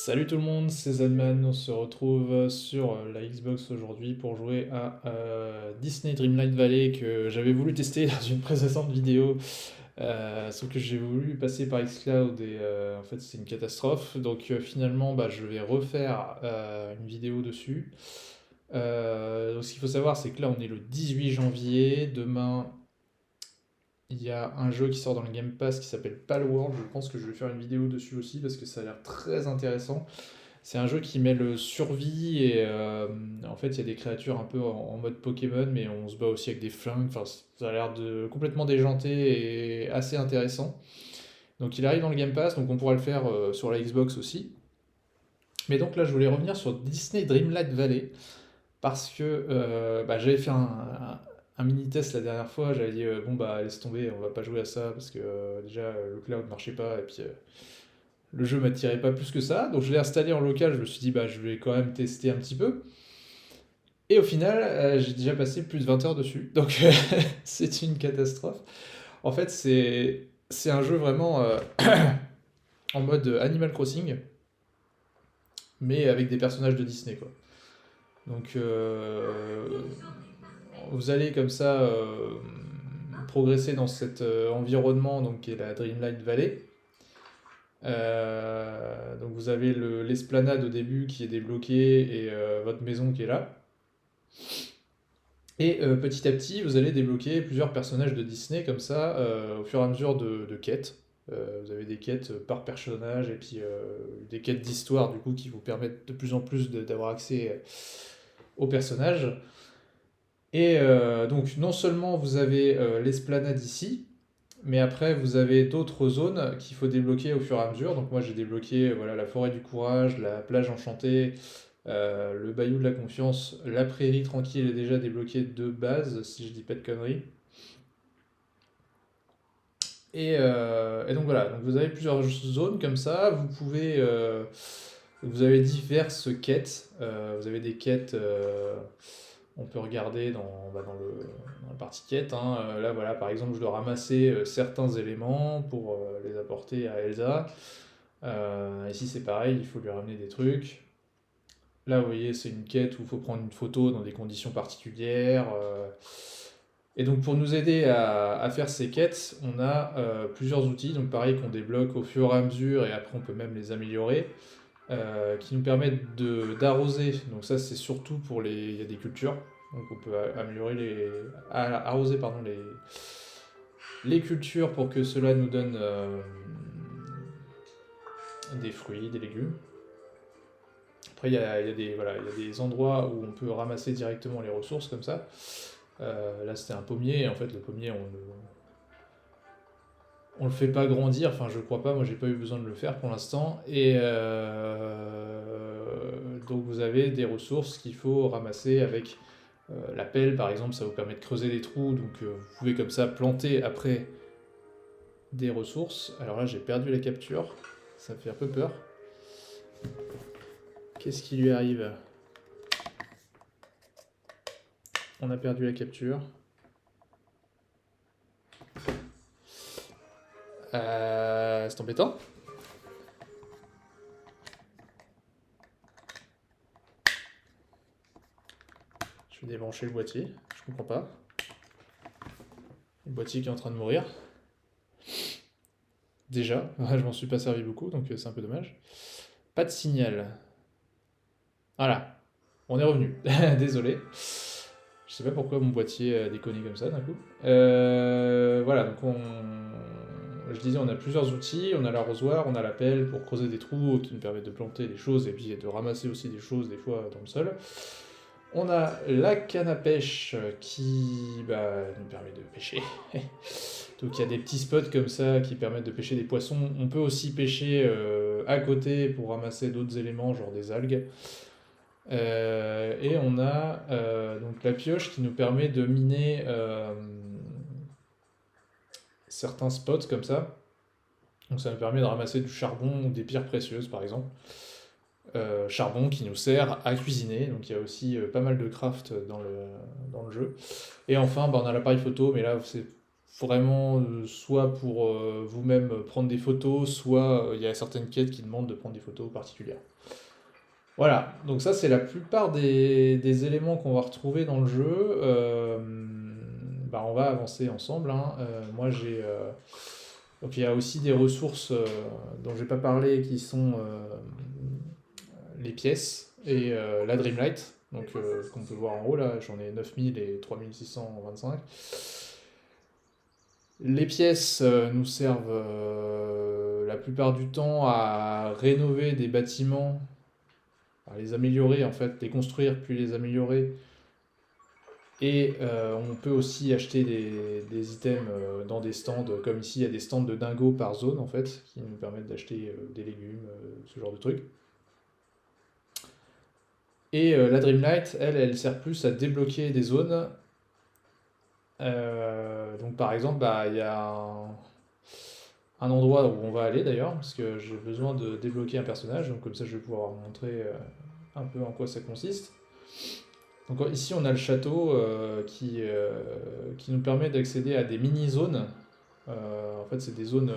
Salut tout le monde, c'est Zadman, on se retrouve sur la Xbox aujourd'hui pour jouer à Disney Dreamlight Valley que j'avais voulu tester dans une précédente vidéo, sauf que j'ai voulu passer par xCloud et en fait c'est une catastrophe, donc finalement je vais refaire une vidéo dessus. Donc ce qu'il faut savoir c'est que là on est le 18 janvier, demain il y a un jeu qui sort dans le Game Pass qui s'appelle Palworld, je pense que je vais faire une vidéo dessus aussi parce que ça a l'air très intéressant. C'est un jeu qui mêle survie et en fait il y a des créatures un peu en mode Pokémon mais on se bat aussi avec des flingues, enfin ça a l'air de complètement déjanté et assez intéressant. Donc il arrive dans le Game Pass, donc on pourra le faire sur la Xbox aussi. Mais donc là je voulais revenir sur Disney Dreamlight Valley parce que j'avais fait un mini test la dernière fois, j'avais dit bon bah laisse tomber, on va pas jouer à ça parce que déjà le cloud marchait pas et puis le jeu m'attirait pas plus que ça, donc je l'ai installé en local, je me suis dit bah je vais quand même tester un petit peu. Et au final, j'ai déjà passé plus de 20 heures dessus, donc c'est une catastrophe. En fait, c'est un jeu vraiment en mode Animal Crossing, mais avec des personnages de Disney, quoi. Donc vous allez comme ça progresser dans cet environnement donc, qui est la Dreamlight Valley. Donc vous avez l'esplanade au début qui est débloquée et votre maison qui est là. Et petit à petit, vous allez débloquer plusieurs personnages de Disney comme ça, au fur et à mesure de quêtes. Vous avez des quêtes par personnage et puis des quêtes d'histoire du coup qui vous permettent de plus en plus d'avoir accès aux personnages. Et donc non seulement vous avez l'esplanade ici, mais après vous avez d'autres zones qu'il faut débloquer au fur et à mesure. Donc moi j'ai débloqué voilà, la forêt du courage, la plage enchantée, le bayou de la confiance, la prairie tranquille est déjà débloquée de base, si je dis pas de conneries. Et donc voilà, donc vous avez plusieurs zones comme ça, vous avez diverses quêtes, vous avez des quêtes, on peut regarder dans la partie quête, hein. Là voilà, par exemple, je dois ramasser certains éléments pour les apporter à Elsa. Ici c'est pareil, il faut lui ramener des trucs. Là, vous voyez, c'est une quête où il faut prendre une photo dans des conditions particulières. Et donc, pour nous aider à faire ces quêtes, on a plusieurs outils, donc pareil, qu'on débloque au fur et à mesure, et après, on peut même les améliorer, qui nous permettent d'arroser. Donc, ça, c'est surtout pour les. Il y a des cultures, donc on peut améliorer arroser pardon, les cultures pour que cela nous donne des fruits, des légumes. Après, voilà, il y a des endroits où on peut ramasser directement les ressources comme ça. Là, c'était un pommier. En fait, le pommier, on le fait pas grandir. Enfin, je crois pas. Moi, j'ai pas eu besoin de le faire pour l'instant. Et donc, vous avez des ressources qu'il faut ramasser avec la pelle, par exemple. Ça vous permet de creuser des trous. Donc, vous pouvez comme ça planter après des ressources. Alors là, j'ai perdu la capture. Ça me fait un peu peur. Qu'est-ce qui lui arrive? On a perdu la capture. C'est embêtant. Je vais débrancher le boîtier. Je comprends pas. Le boîtier qui est en train de mourir. Déjà, je m'en suis pas servi beaucoup, donc c'est un peu dommage. Pas de signal. Voilà, on est revenu. Désolé. Je sais pas pourquoi mon boîtier a déconné comme ça d'un coup. Voilà, donc je disais, on a plusieurs outils. On a l'arrosoir, on a la pelle pour creuser des trous qui nous permettent de planter des choses et puis de ramasser aussi des choses des fois dans le sol. On a la canne à pêche qui nous permet de pêcher. Donc il y a des petits spots comme ça qui permettent de pêcher des poissons. On peut aussi pêcher à côté pour ramasser d'autres éléments, genre des algues. Et on a donc la pioche qui nous permet de miner certains spots comme ça. Donc ça nous permet de ramasser du charbon ou des pierres précieuses par exemple. Charbon qui nous sert à cuisiner, donc il y a aussi pas mal de craft dans le jeu. Et enfin, on a l'appareil photo, mais là vraiment soit pour vous-même prendre des photos, soit il y a certaines quêtes qui demandent de prendre des photos particulières. Voilà, donc ça c'est la plupart des éléments qu'on va retrouver dans le jeu. Bah, on va avancer ensemble, hein. Moi j'ai... donc il y a aussi des ressources dont j'ai pas parlé qui sont les pièces et la Dreamlight. Donc qu'on peut voir en haut là, j'en ai 9000 et 3625. Les pièces nous servent la plupart du temps à rénover des bâtiments, à les améliorer en fait, les construire puis les améliorer. Et on peut aussi acheter des items dans des stands, comme ici il y a des stands de dingo par zone en fait, qui nous permettent d'acheter des légumes, ce genre de trucs. Et la Dreamlight, elle sert plus à débloquer des zones. Donc par exemple, bah, il y a un endroit où on va aller d'ailleurs, parce que j'ai besoin de débloquer un personnage, donc comme ça je vais pouvoir vous montrer un peu en quoi ça consiste. Donc ici on a le château qui nous permet d'accéder à des mini-zones. En fait c'est des zones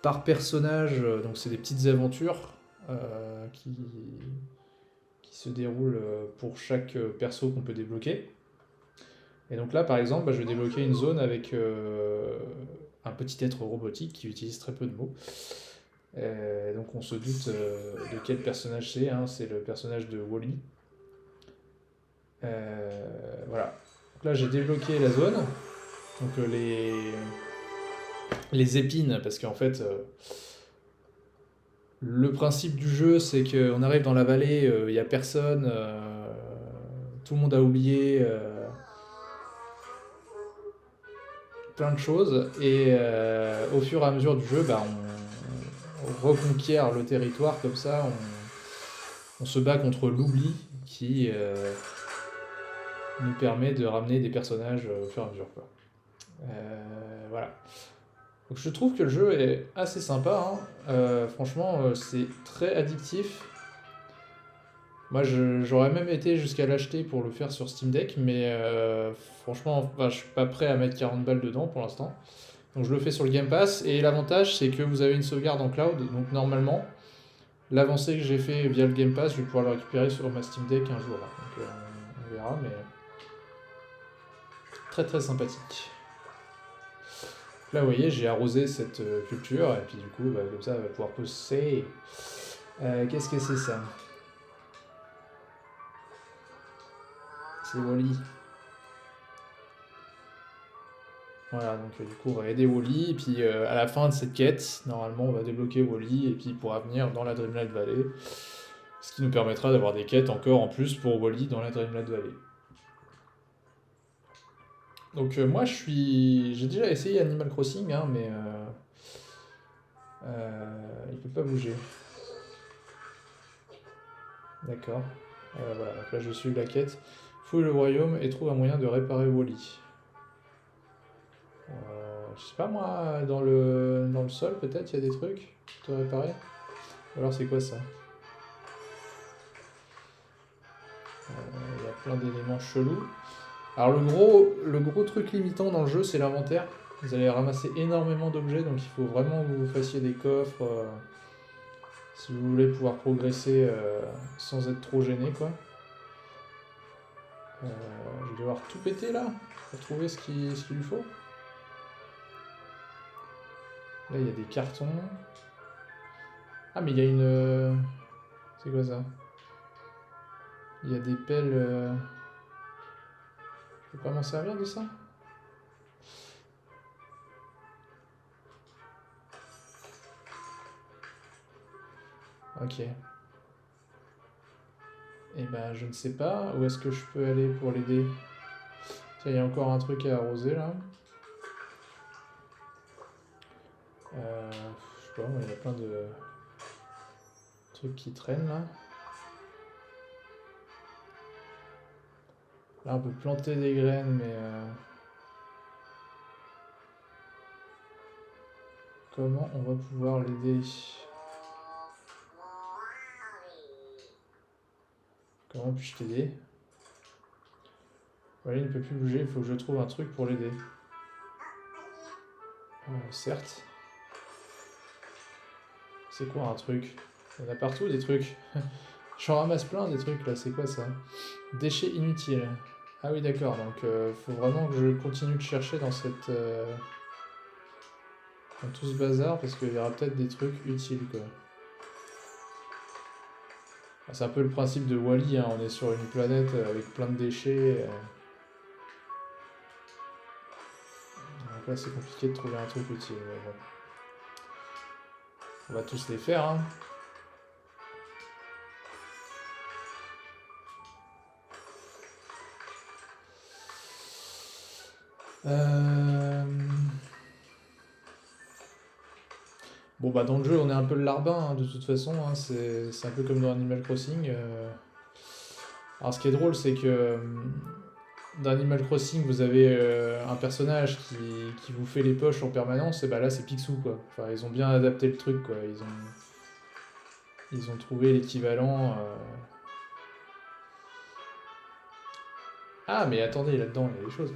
par personnage, donc c'est des petites aventures qui se déroulent pour chaque perso qu'on peut débloquer. Et donc là par exemple, bah, je vais débloquer une zone avec un petit être robotique qui utilise très peu de mots. Donc on se doute de quel personnage c'est, hein, c'est le personnage de Wall-E. Voilà. Donc là j'ai débloqué la zone, donc les épines, parce qu'en fait le principe du jeu c'est qu'on arrive dans la vallée, il n'y a personne, tout le monde a oublié plein de choses, et au fur et à mesure du jeu, bah, on reconquiert le territoire comme ça, on se bat contre l'oubli qui nous permet de ramener des personnages au fur et à mesure, quoi. Voilà. Donc je trouve que le jeu est assez sympa, hein. Franchement, c'est très addictif. Moi, j'aurais même été jusqu'à l'acheter pour le faire sur Steam Deck, mais franchement, enfin, je suis pas prêt à mettre 40 balles dedans pour l'instant. Donc je le fais sur le Game Pass, et l'avantage c'est que vous avez une sauvegarde en cloud, donc normalement, l'avancée que j'ai fait via le Game Pass, je vais pouvoir le récupérer sur ma Steam Deck un jour. Donc on verra, mais très très sympathique. Là, vous voyez, j'ai arrosé cette culture, et puis du coup, bah, comme ça, elle va pouvoir pousser. Qu'est-ce que c'est ça? C'est Wally. Voilà, donc du coup, on va aider Wally, et puis à la fin de cette quête, normalement, on va débloquer Wally, et puis il pourra venir dans la Dreamlight Valley, ce qui nous permettra d'avoir des quêtes encore en plus pour Wally dans la Dreamlight Valley. Donc moi, j'ai déjà essayé Animal Crossing, hein, mais il peut pas bouger. D'accord. Voilà, donc là, je suis la quête. Fouille le royaume et trouve un moyen de réparer Wally. Je sais pas moi, dans le sol peut-être il y a des trucs de réparer. Ou alors c'est quoi ça? Il y a plein d'éléments chelous. Alors le gros truc limitant dans le jeu c'est l'inventaire. Vous allez ramasser énormément d'objets, donc il faut vraiment que vous fassiez des coffres si vous voulez pouvoir progresser sans être trop gêné, quoi. Je vais devoir tout péter là pour trouver ce qu'il lui faut. Là il y a des cartons. Ah mais il y a une... c'est quoi ça? Il y a des pelles... Je peux pas m'en servir de ça? Ok. Et ben je ne sais pas. Où est-ce que je peux aller pour l'aider? Tiens, il y a encore un truc à arroser là. Je sais pas, il y a plein de trucs qui traînent là. Là on peut planter des graines, mais comment on va pouvoir l'aider? Comment puis-je t'aider? Wally ne peut plus bouger, il faut que je trouve un truc pour l'aider. Certes. C'est quoi un truc? Il y en a partout des trucs. J'en ramasse plein des trucs là, c'est quoi ça? Déchets inutiles. Ah oui d'accord, donc faut vraiment que je continue de chercher dans cette... dans tout ce bazar, parce qu'il y aura peut-être des trucs utiles quoi. C'est un peu le principe de Wall-E, hein. On est sur une planète avec plein de déchets. Donc là c'est compliqué de trouver un truc utile, mais bon. On va tous les faire, hein. Bon bah dans le jeu on est un peu le larbin, hein, de toute façon, hein. C'est un peu comme dans Animal Crossing. Alors ce qui est drôle c'est que dans Animal Crossing vous avez un personnage qui vous fait les poches en permanence, et bah là c'est Picsou quoi. Enfin ils ont bien adapté le truc quoi, ils ont trouvé l'équivalent. Ah mais attendez, là-dedans il y a des choses.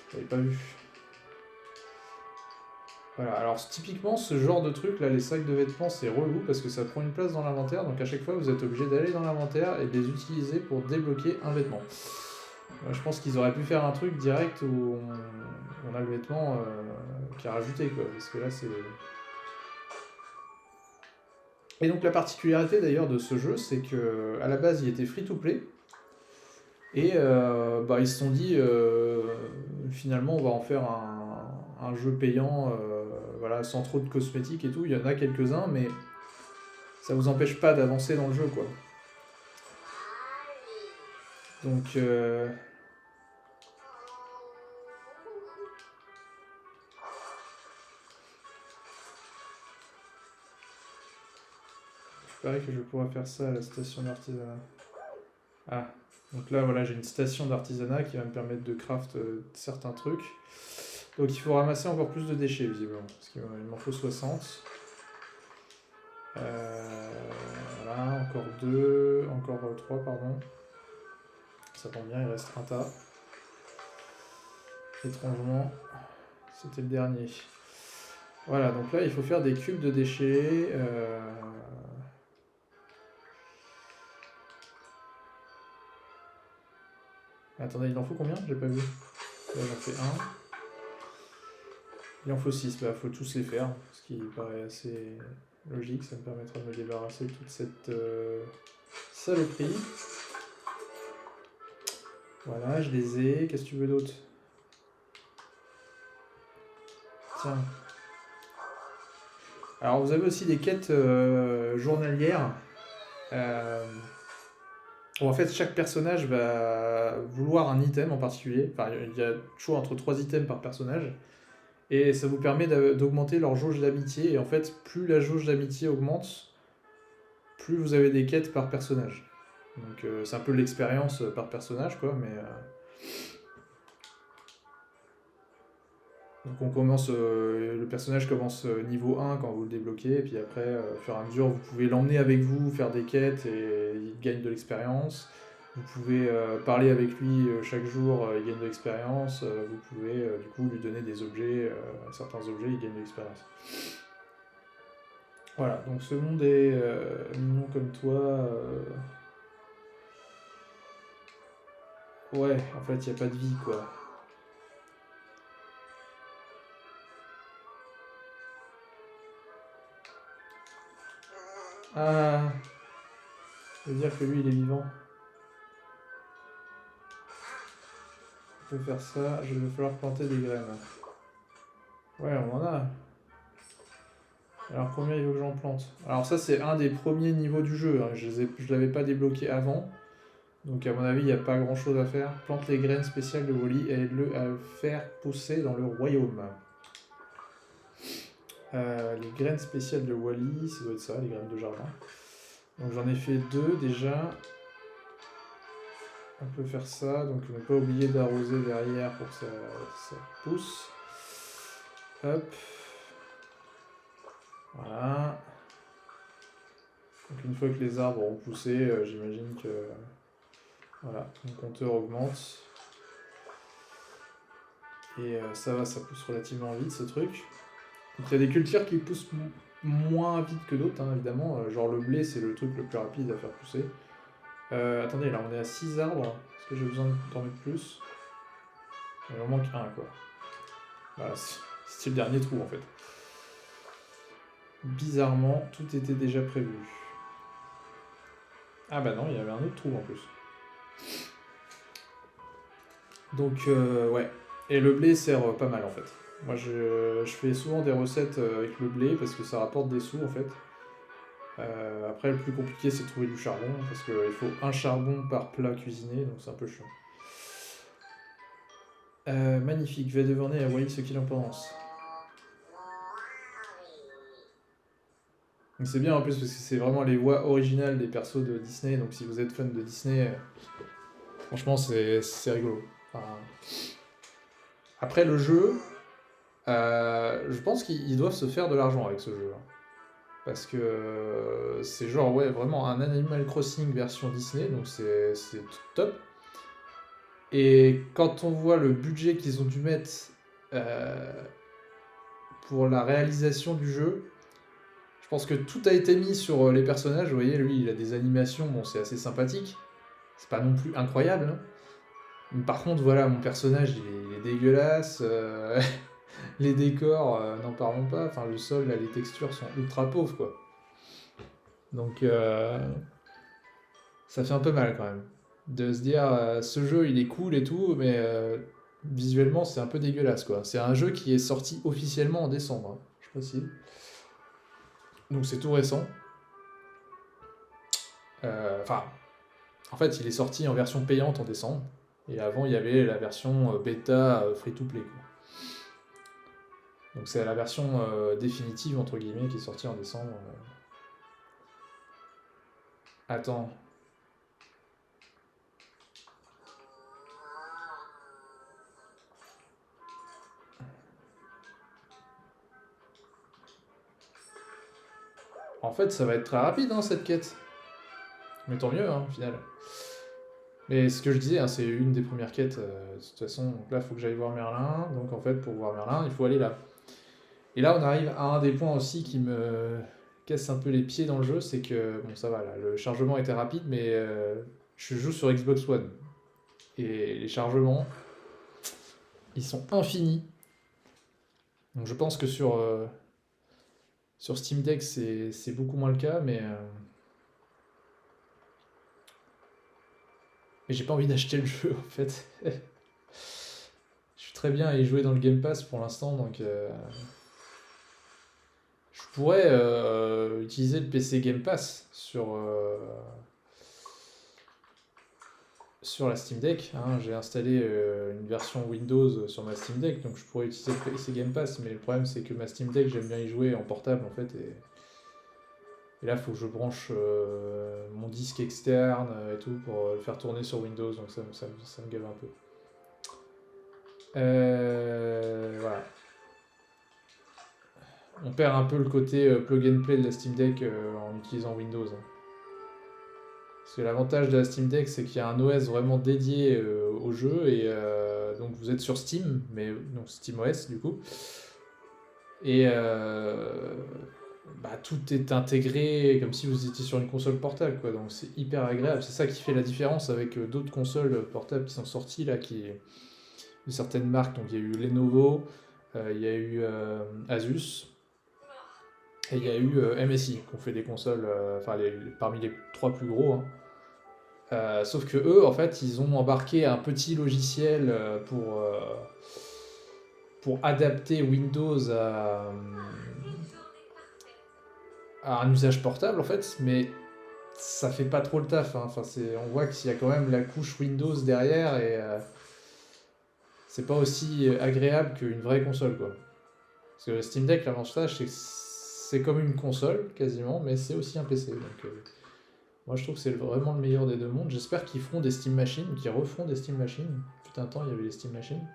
J'avais pas vu. Voilà, alors typiquement ce genre de truc là, les sacs de vêtements, c'est relou parce que ça prend une place dans l'inventaire, donc à chaque fois vous êtes obligé d'aller dans l'inventaire et de les utiliser pour débloquer un vêtement. Moi, je pense qu'ils auraient pu faire un truc direct où on a le vêtement qui est rajouté quoi, parce que là c'est... Et donc la particularité d'ailleurs de ce jeu, c'est que à la base il était free to play, et bah, ils se sont dit finalement on va en faire un jeu payant, voilà, sans trop de cosmétiques et tout. Il y en a quelques-uns, mais ça vous empêche pas d'avancer dans le jeu quoi. Donc il paraît que je pourrais faire ça à la station d'artisanat. Ah, donc là voilà, j'ai une station d'artisanat qui va me permettre de craft certains trucs. Donc il faut ramasser encore plus de déchets visiblement, parce qu'il m'en faut 60. Voilà, encore 2, encore 3 pardon. Ça tombe bien, il reste un tas. Étrangement, c'était le dernier. Voilà, donc là il faut faire des cubes de déchets. Attendez, il en faut combien? J'ai pas vu. Là j'en fais un. Il en faut 6, bah faut tous les faire, ce qui paraît assez logique, ça me permettra de me débarrasser de toute cette saloperie. Voilà, je les ai. Qu'est-ce que tu veux d'autre? Tiens. Alors vous avez aussi des quêtes journalières. Où en fait chaque personnage va vouloir un item en particulier. Enfin, il y a toujours entre 3 items par personnage. Et ça vous permet d'augmenter leur jauge d'amitié. Et en fait, plus la jauge d'amitié augmente, plus vous avez des quêtes par personnage. Donc c'est un peu l'expérience par personnage, quoi. Mais donc on commence, le personnage commence niveau 1 quand vous le débloquez. Et puis après, au fur et à mesure, vous pouvez l'emmener avec vous, faire des quêtes et il gagne de l'expérience. Vous pouvez parler avec lui chaque jour, il gagne de l'expérience. Vous pouvez du coup lui donner des objets, certains objets, il gagne de l'expérience. Voilà, donc ce monde est mignon comme toi. Ouais, en fait, il n'y a pas de vie, quoi. Ah, ça veut dire que lui, il est vivant. On peut faire ça, il va falloir planter des graines. Ouais, on en a. Alors combien il faut que j'en plante? Alors ça, c'est un des premiers niveaux du jeu, hein. Je ne l'avais pas débloqué avant. Donc à mon avis, il n'y a pas grand chose à faire. Plante les graines spéciales de Wally et aide-le à le faire pousser dans le royaume. Les graines spéciales de Wally, ça doit être ça, les graines de jardin. Donc j'en ai fait 2 déjà. On peut faire ça, donc ne pas oublier d'arroser derrière pour que ça pousse. Hop. Voilà. Donc une fois que les arbres ont poussé, j'imagine que voilà, mon compteur augmente. Et ça va, ça pousse relativement vite ce truc. Donc il y a des cultures qui poussent moins vite que d'autres, hein, évidemment. Genre le blé, c'est le truc le plus rapide à faire pousser. Attendez, là on est à 6 arbres. Est-ce que j'ai besoin d'en mettre plus? Il en manque un, quoi. Voilà, c'est le dernier trou en fait. Bizarrement, tout était déjà prévu. Ah bah non, il y avait un autre trou en plus. Donc, ouais. Et le blé sert pas mal en fait. Moi, je fais souvent des recettes avec le blé parce que ça rapporte des sous en fait. Après, le plus compliqué, c'est de trouver du charbon parce qu'il faut un charbon par plat cuisiné, donc c'est un peu chiant. Magnifique, va demander à Wally ce qu'il en pense. Donc c'est bien en plus parce que c'est vraiment les voix originales des persos de Disney, donc si vous êtes fan de Disney, franchement c'est rigolo. Enfin, après le jeu, je pense qu'ils doivent se faire de l'argent avec ce jeu, hein. Parce que c'est genre ouais vraiment un Animal Crossing version Disney, donc c'est tout top. Et quand on voit le budget qu'ils ont dû mettre euh, pour la réalisation du jeu, je pense que tout a été mis sur les personnages. Vous voyez, lui, il a des animations, bon, c'est assez sympathique. C'est pas non plus incroyable, hein. Mais par contre, voilà, mon personnage, il est dégueulasse. Les décors, n'en parlons pas. Enfin, le sol, là, les textures sont ultra pauvres, quoi. Donc, ça fait un peu mal quand même. De se dire, ce jeu, il est cool et tout, mais visuellement, c'est un peu dégueulasse, quoi. C'est un jeu qui est sorti officiellement en décembre, hein. Je sais pas si. Donc, c'est tout récent. Enfin, en fait, il est sorti en version payante en décembre. Et avant, il y avait la version bêta free-to-play, quoi. Donc c'est la version définitive, entre guillemets, qui est sortie en décembre. Attends. En fait, ça va être très rapide, hein, cette quête. Mais tant mieux, hein, au final. Mais ce que je disais, hein, c'est une des premières quêtes, de toute façon. Donc là, il faut que j'aille voir Merlin. Donc en fait, pour voir Merlin, il faut aller là. Et là, on arrive à un des points aussi qui me casse un peu les pieds dans le jeu, c'est que, bon, ça va, là, le chargement était rapide, mais je joue sur Xbox One. Et les chargements, ils sont infinis. Donc je pense que sur Steam Deck, c'est beaucoup moins le cas, mais j'ai pas envie d'acheter le jeu en fait. Je suis très bien à y jouer dans le Game Pass pour l'instant, donc je pourrais utiliser le PC Game Pass sur la Steam Deck, hein. J'ai installé une version Windows sur ma Steam Deck, donc je pourrais utiliser le PC Game Pass, mais le problème c'est que ma Steam Deck, j'aime bien y jouer en portable en fait, et là, il faut que je branche mon disque externe et tout pour le faire tourner sur Windows, donc ça me gave un peu. Voilà. On perd un peu le côté plug and play de la Steam Deck en utilisant Windows, hein. Parce que l'avantage de la Steam Deck, c'est qu'il y a un OS vraiment dédié au jeu, et donc vous êtes sur Steam, mais donc SteamOS du coup, et bah, tout est intégré comme si vous étiez sur une console portable, quoi. Donc c'est hyper agréable. C'est ça qui fait la différence avec d'autres consoles portables qui sont sorties là, de certaines marques. Donc il y a eu Lenovo, il y a eu Asus et il y a eu MSI qui ont fait des consoles, enfin parmi les trois plus gros, hein. Sauf que eux, en fait, ils ont embarqué un petit logiciel pour adapter Windows à un usage portable, en fait, mais ça fait pas trop le taf, hein. Enfin, on voit qu'il y a quand même la couche Windows derrière, et c'est pas aussi agréable qu'une vraie console, quoi. Parce que le Steam Deck, l'avantage, c'est que c'est comme une console, quasiment, mais c'est aussi un PC. Donc, moi, je trouve que c'est vraiment le meilleur des deux mondes. J'espère qu'ils feront des Steam Machines, qu'ils referont des Steam Machines. Tout un temps, il y avait les Steam Machines.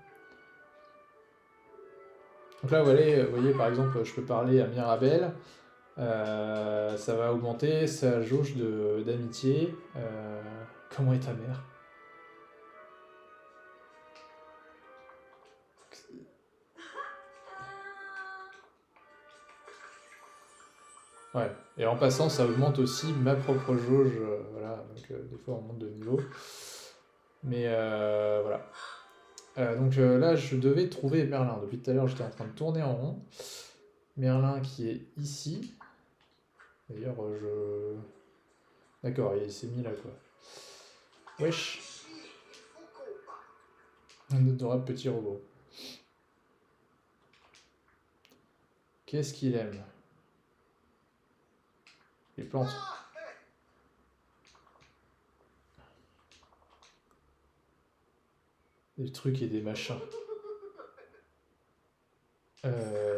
Donc là, vous voyez, par exemple, je peux parler à Mirabel. Ça va augmenter sa jauge d'amitié. Comment est ta mère? Ouais. Et en passant, ça augmente aussi ma propre jauge. Voilà. Donc des fois, on monte de niveau. Mais voilà. Donc là, je devais trouver Merlin. Depuis tout à l'heure, j'étais en train de tourner en rond. Merlin qui est ici. D'ailleurs, je... D'accord, il s'est mis là, quoi. Wesh. Un adorable petit robot. Qu'est-ce qu'il aime? Les plantes. Des trucs et des machins.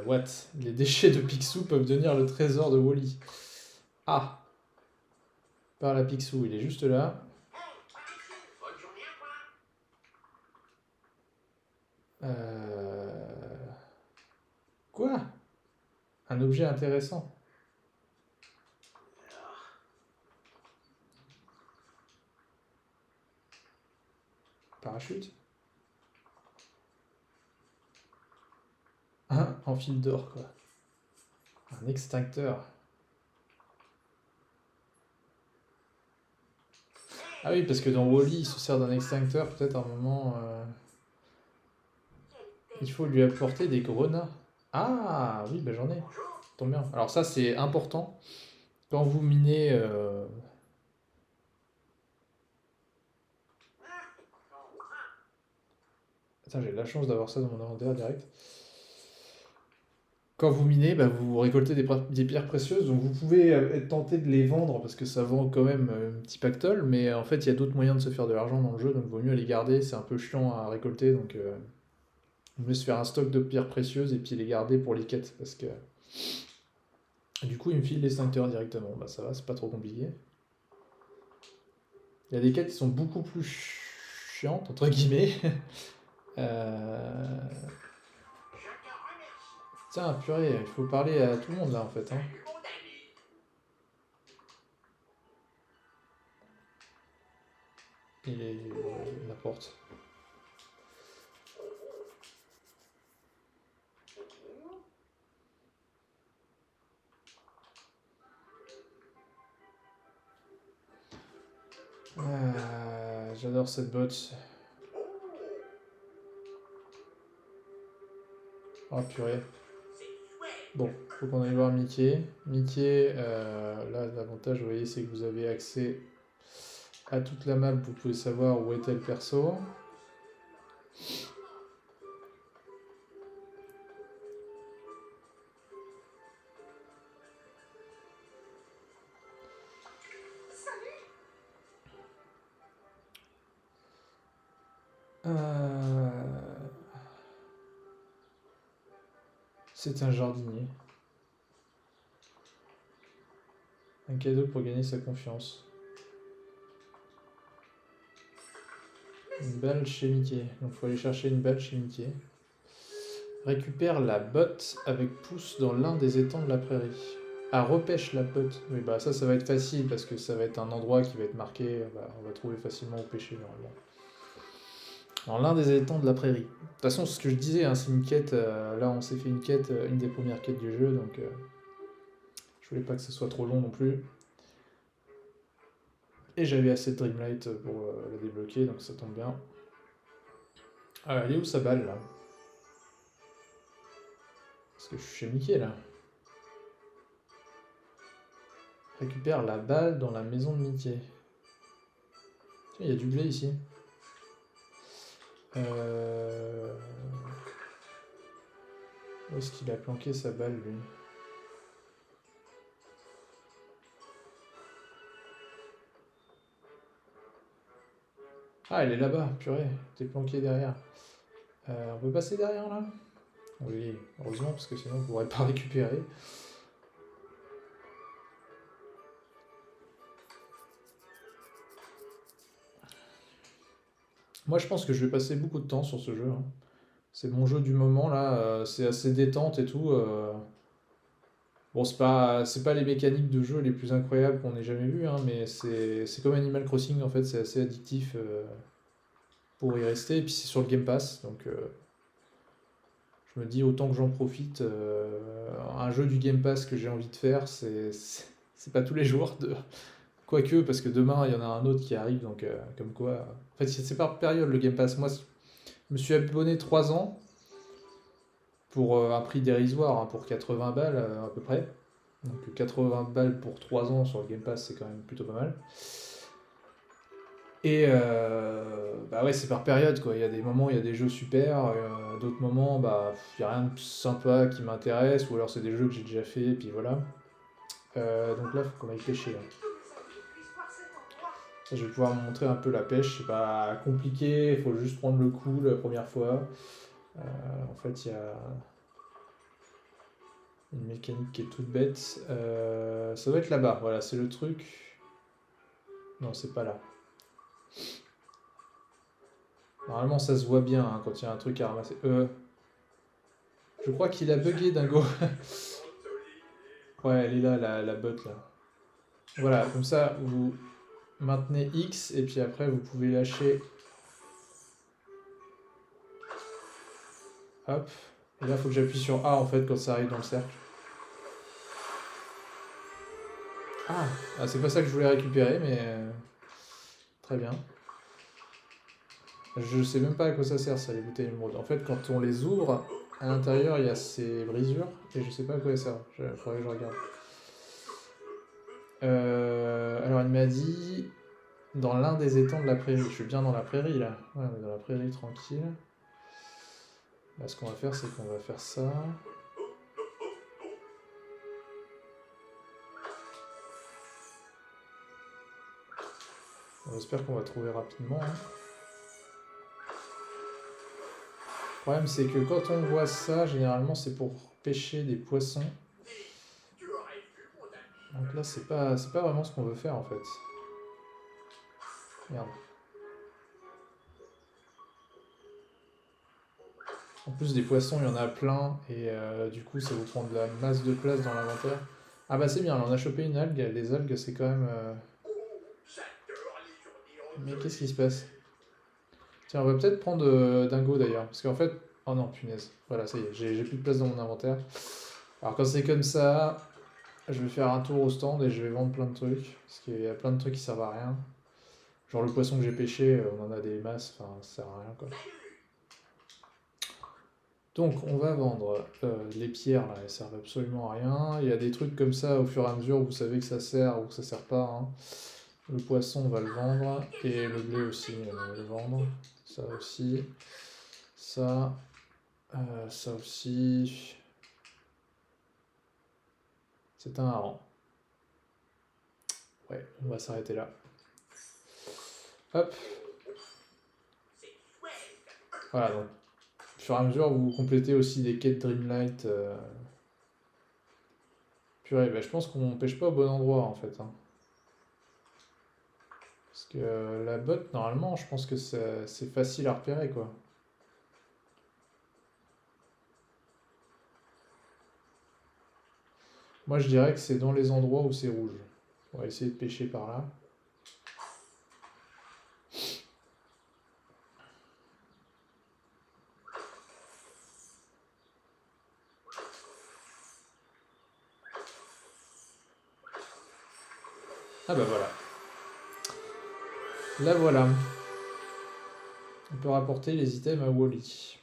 What? Les déchets de Picsou peuvent devenir le trésor de Wally. Ah! Par la Picsou, il est juste là. Quoi? Un objet intéressant. Parachute? En fil d'or, quoi. Un extincteur. Ah oui, parce que dans Wall-E, il se sert d'un extincteur, peut-être à un moment... Il faut lui apporter des grenats. Ah oui, bah j'en ai. Tombe bien. Alors ça, c'est important. Quand vous minez... Attends, j'ai de la chance d'avoir ça dans mon inventaire direct. Quand vous minez, bah, vous récoltez des pierres précieuses, donc vous pouvez être tenté de les vendre parce que ça vend quand même un petit pactole, mais en fait il y a d'autres moyens de se faire de l'argent dans le jeu, donc il vaut mieux les garder, c'est un peu chiant à récolter, donc il vaut mieux se faire un stock de pierres précieuses et puis les garder pour les quêtes, parce que du coup il me file l'extincteur directement, bah ça va, c'est pas trop compliqué. Il y a des quêtes qui sont beaucoup plus chiantes, entre guillemets. Euh, Tiens, purée, il faut parler à tout le monde là en fait, hein. Il est la porte. J'adore cette botte. Oh purée. Bon, faut qu'on aille voir Mickey. Mickey, là l'avantage vous voyez c'est que vous avez accès à toute la map, vous pouvez savoir où est tel perso. C'est un jardinier. Un cadeau pour gagner sa confiance. Une balle chez Mickey. Donc faut aller chercher une balle chez Mickey. Récupère la botte avec pouce dans l'un des étangs de la prairie. Ah, repêche la botte. Oui, bah ça va être facile parce que ça va être un endroit qui va être marqué. On va trouver facilement où pêcher normalement. Dans l'un des étangs de la prairie. De toute façon, ce que je disais, hein, c'est une quête. Là, on s'est fait une quête, une des premières quêtes du jeu, donc je voulais pas que ce soit trop long non plus. Et j'avais assez de Dreamlight pour la débloquer, donc ça tombe bien. Elle est où sa balle là? Parce que je suis chez Mickey là. Récupère la balle dans la maison de Mickey. Tiens, il y a du blé ici. Où est-ce qu'il a planqué sa balle lui? Ah, elle est là-bas, purée, t'es planqué derrière. On peut passer derrière là? Oui, heureusement, parce que sinon on pourrait pas récupérer. Moi, je pense que je vais passer beaucoup de temps sur ce jeu, hein. C'est mon jeu du moment là, c'est assez détente et tout. Bon, c'est pas les mécaniques de jeu les plus incroyables qu'on ait jamais vues, hein, mais c'est comme Animal Crossing en fait, c'est assez addictif pour y rester. Et puis c'est sur le Game Pass, donc je me dis autant que j'en profite. Un jeu du Game Pass que j'ai envie de faire, c'est pas tous les jours. Quoique, parce que demain, il y en a un autre qui arrive, donc comme quoi. En fait, c'est par période le Game Pass. Moi, je me suis abonné 3 ans pour un prix dérisoire, hein, pour 80 balles à peu près. Donc 80 balles pour 3 ans sur le Game Pass, c'est quand même plutôt pas mal. Et bah ouais, c'est par période quoi. Il y a des moments, il y a des jeux super, d'autres moments, bah il n'y a rien de sympa qui m'intéresse, ou alors c'est des jeux que j'ai déjà fait, et puis voilà. Donc là, faut qu'on aille pêcher là. Ça, je vais pouvoir vous montrer un peu la pêche, c'est pas compliqué, il faut juste prendre le coup la première fois. En fait, il y a une mécanique qui est toute bête. Ça doit être là-bas, voilà, c'est le truc. Non, c'est pas là. Normalement, ça se voit bien hein, quand il y a un truc à ramasser. Je crois qu'il a bugué, Dingo. Ouais, elle est là, la bot là. Voilà, comme ça, vous maintenez X et puis après, vous pouvez lâcher. Hop. Et là, il faut que j'appuie sur A en fait quand ça arrive dans le cercle. Ah, c'est pas ça que je voulais récupérer, mais très bien. Je sais même pas à quoi ça sert ça, les bouteilles émeraudes. En fait, quand on les ouvre, à l'intérieur, il y a ces brisures et je sais pas à quoi ça sert. Faudrait que je regarde. Alors, il m'a dit dans l'un des étangs de la prairie. Je suis bien dans la prairie là. Ouais, on est dans la prairie tranquille. Là, ce qu'on va faire, c'est qu'on va faire ça. J'espère qu'on va trouver rapidement. Hein. Le problème, c'est que quand on voit ça, généralement, c'est pour pêcher des poissons. Donc là, c'est pas vraiment ce qu'on veut faire en fait. Merde. En plus, des poissons, il y en a plein, et du coup, ça vous prend de la masse de place dans l'inventaire. Ah bah c'est bien, là, on a chopé une algue. Les algues, c'est quand même... Mais qu'est-ce qui se passe? Tiens, on va peut-être prendre Dingo d'ailleurs, parce qu'en fait... Oh non, punaise. Voilà, ça y est, j'ai plus de place dans mon inventaire. Alors quand c'est comme ça, je vais faire un tour au stand et je vais vendre plein de trucs, parce qu'il y a plein de trucs qui servent à rien. Genre le poisson que j'ai pêché, on en a des masses, enfin ça sert à rien quoi. Donc on va vendre les pierres là, elles servent absolument à rien. Il y a des trucs comme ça au fur et à mesure, vous savez que ça sert ou que ça sert pas. Hein. Le poisson on va le vendre et le blé aussi on va le vendre. Ça aussi. Ça. Ça aussi. C'est un hareng. Ouais, on va s'arrêter là. Hop. Voilà donc. Au fur et à mesure vous complétez aussi des quêtes Dreamlight. Purée, bah, je pense qu'on pêche pas au bon endroit en fait. Hein. Parce que la botte, normalement, je pense que c'est facile à repérer, quoi. Moi, je dirais que c'est dans les endroits où c'est rouge. On va essayer de pêcher par là. Ah bah voilà. Là, voilà. On peut rapporter les items à Wally.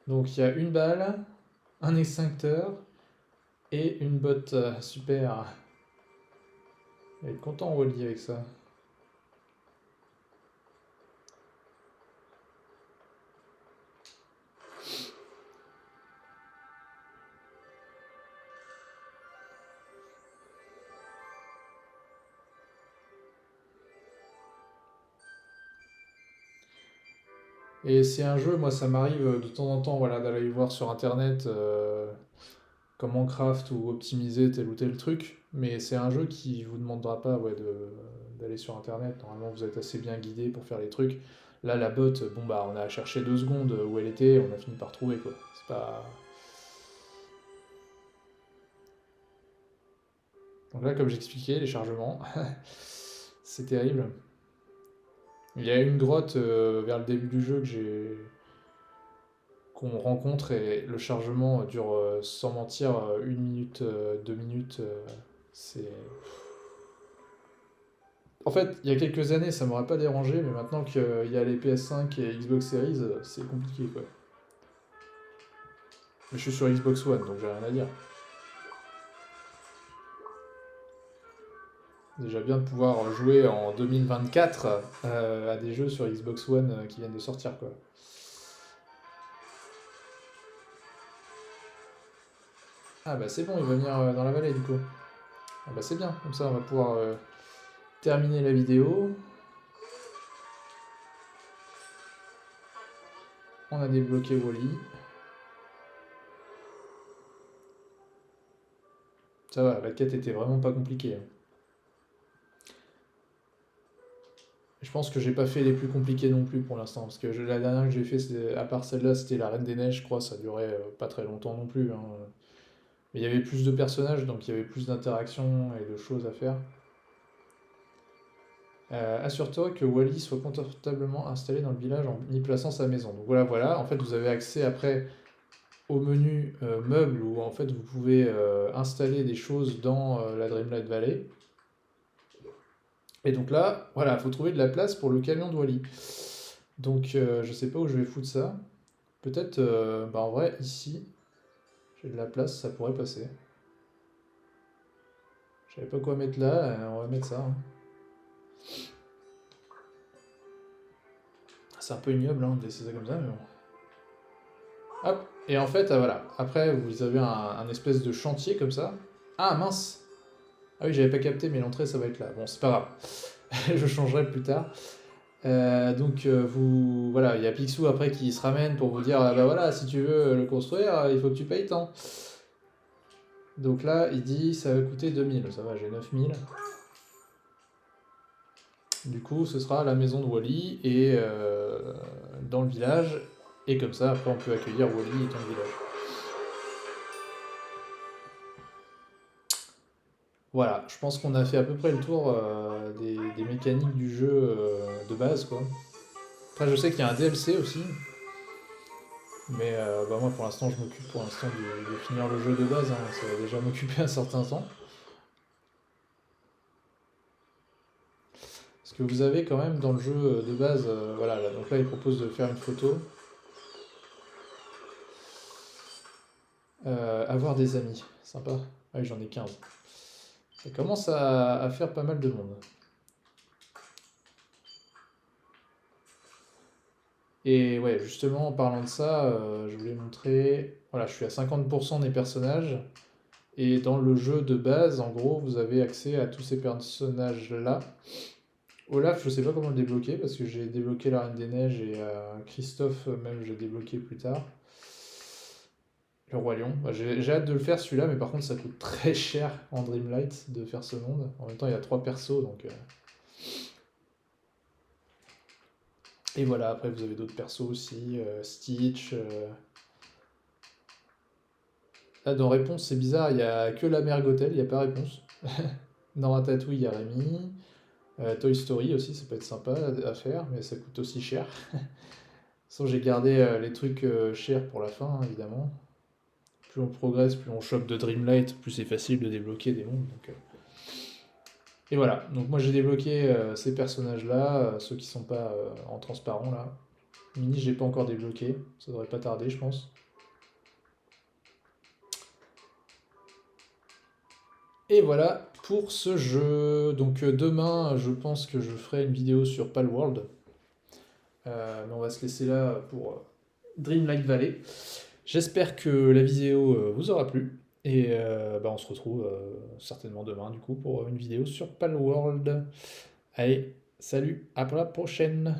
Donc, il y a une balle, un extincteur et une botte. Super. Il va être content, Wally, avec ça. Et c'est un jeu, moi ça m'arrive de temps en temps voilà, d'aller voir sur internet comment craft ou optimiser tel ou tel truc, mais c'est un jeu qui vous demandera pas ouais, d'aller sur internet. Normalement vous êtes assez bien guidé pour faire les trucs. Là la bot, bon bah on a cherché 2 secondes où elle était, on a fini par trouver quoi. C'est pas. Donc là comme j'expliquais, les chargements, c'est terrible. Il y a une grotte vers le début du jeu qu'on rencontre et le chargement dure, sans mentir, 1 minute, 2 minutes. C'est... En fait, il y a quelques années, ça m'aurait pas dérangé, mais maintenant qu'il y a les PS5 et Xbox Series, c'est compliqué quoi. Mais je suis sur Xbox One, donc j'ai rien à dire. Déjà bien de pouvoir jouer en 2024 à des jeux sur Xbox One qui viennent de sortir quoi. Ah bah c'est bon, il va venir dans la vallée du coup. Ah bah c'est bien, comme ça on va pouvoir terminer la vidéo. On a débloqué Wally. Ça va, la quête était vraiment pas compliquée, hein. Je pense que j'ai pas fait les plus compliqués non plus pour l'instant, parce que la dernière que j'ai fait, à part celle-là, c'était la Reine des Neiges, je crois, ça durait pas très longtemps non plus, hein. Mais il y avait plus de personnages, donc il y avait plus d'interactions et de choses à faire. Assure-toi que Wally soit confortablement installé dans le village en y plaçant sa maison. Donc voilà, voilà. En fait, vous avez accès après au menu meubles où en fait vous pouvez installer des choses dans la Dreamlight Valley. Et donc là, voilà, il faut trouver de la place pour le camion de Wally. Donc je sais pas où je vais foutre ça. Peut-être, bah en vrai, ici, j'ai de la place, ça pourrait passer. Je savais pas quoi mettre là, on va mettre ça, hein. C'est un peu ignoble hein, de laisser ça comme ça, mais bon. Hop, et en fait, voilà. Après, vous avez un espèce de chantier comme ça. Ah mince! Ah oui, j'avais pas capté, mais l'entrée ça va être là. Bon, c'est pas grave. Je changerai plus tard. Donc, voilà, il y a Picsou après qui se ramène pour vous dire ah bah voilà, si tu veux le construire, il faut que tu payes tant. Donc là, il dit ça va coûter 2000. Ça va, j'ai 9000. Du coup, ce sera la maison de Wally et dans le village. Et comme ça, après, on peut accueillir Wally dans le village. Voilà, je pense qu'on a fait à peu près le tour des mécaniques du jeu de base, quoi. Après, je sais qu'il y a un DLC aussi, mais bah, moi pour l'instant, je m'occupe pour l'instant de finir le jeu de base, hein. Ça va déjà m'occuper un certain temps. Parce que vous avez quand même dans le jeu de base, voilà, là, donc là il propose de faire une photo. Avoir des amis, sympa. Ah oui, j'en ai 15. Ça commence à faire pas mal de monde. Et ouais, justement, en parlant de ça, je voulais montrer. Voilà, je suis à 50% des personnages. Et dans le jeu de base, en gros, vous avez accès à tous ces personnages-là. Olaf, je sais pas comment le débloquer parce que j'ai débloqué la Reine des Neiges et Christophe, même, j'ai débloqué plus tard. Le Roi Lion. Bah, j'ai hâte de le faire celui-là, mais par contre, ça coûte très cher en Dreamlight de faire ce monde. En même temps, il y a 3 persos donc. Et voilà, après, vous avez d'autres persos aussi, Stitch. Là, dans Réponse, c'est bizarre, il n'y a que la mère Gothel, il n'y a pas Réponse. Dans Ratatouille, il y a Rémi. Toy Story aussi, ça peut être sympa à faire, mais ça coûte aussi cher. Sauf j'ai gardé les trucs chers pour la fin, hein, évidemment. Plus on progresse, plus on chope de Dreamlight, plus c'est facile de débloquer des mondes. Donc, et voilà, donc moi j'ai débloqué ces personnages-là, ceux qui sont pas en transparent là. Mini, j'ai pas encore débloqué, ça devrait pas tarder, je pense. Et voilà pour ce jeu. Donc demain, je pense que je ferai une vidéo sur Palworld. Mais on va se laisser là pour Dreamlight Valley. J'espère que la vidéo vous aura plu. Et bah, on se retrouve certainement demain du coup pour une vidéo sur Palworld. Allez, salut, à la prochaine!